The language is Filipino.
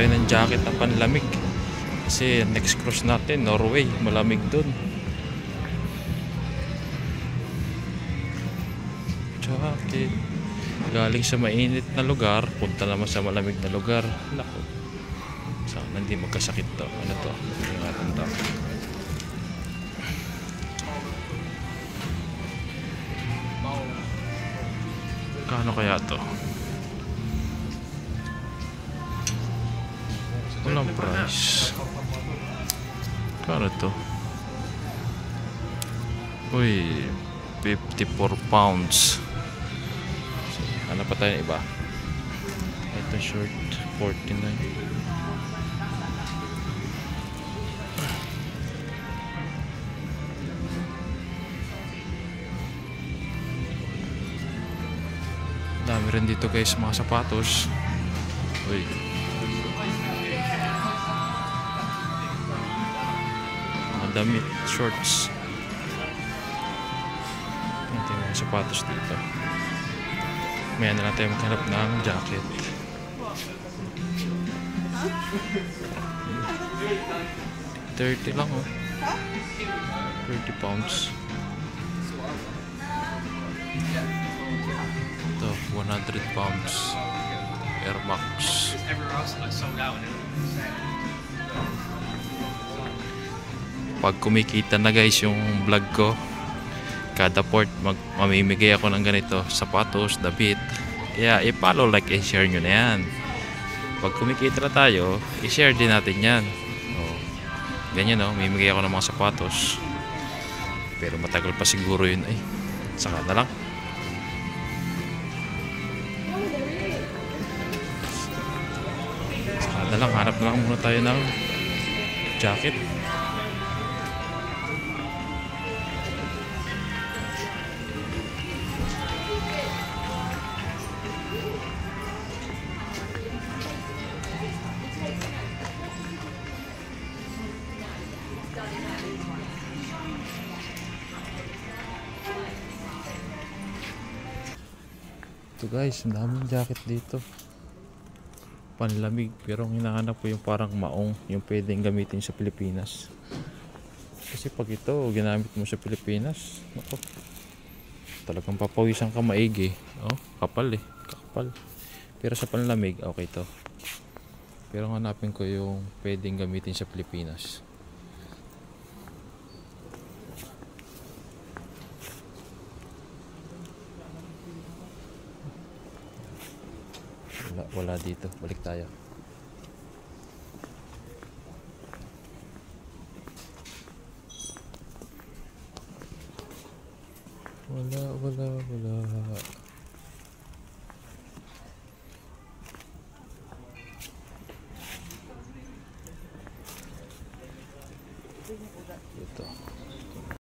tayo ng jacket na panlamig. Kasi next cruise natin, Norway, malamig dun. Jacket. Galing sa mainit na lugar, punta naman sa malamig na lugar. Naku. Sana hindi magkasakit to. Ano to? Ingatan to. Kano kaya to? Walang price. Kano to? Uy, 54 pounds. Ano pa tayo iba? Ito short 49. Dami rin dito guys mga sapatos. Uy. Mga damit, shorts. Ito yung mga sapatos dito. Maya na lang tayo maghanap ng jacket. $30 lang oh. 30 pounds. Ito, 100 pounds. Air Max. Pag kumikita na guys yung vlog ko, kada port mamimigay ako ng ganito, sapatos, damit. Kaya i-follow, like, and share nyo na yan. Pag kumikita na tayo, i-share din natin yan. Ganyan o, mamimigay ako ng mga sapatos. Pero matagal pa siguro yun. Ay, saka na lang. Saka na lang, hanap na lang muna tayo ng jacket. Ito guys, ang daming jacket dito. Panlamig, pero ang hinahanap ko yung parang maong, yung pwedeng gamitin sa Pilipinas. Kasi pag ito ginamit mo sa Pilipinas, ako, talagang papawisan ka maigi. Oh, kapal eh, kapal. Pero sa panlamig, okay to. Pero hanapin ko yung pwedeng gamitin sa Pilipinas. Wala dito, balik tayo. Wala.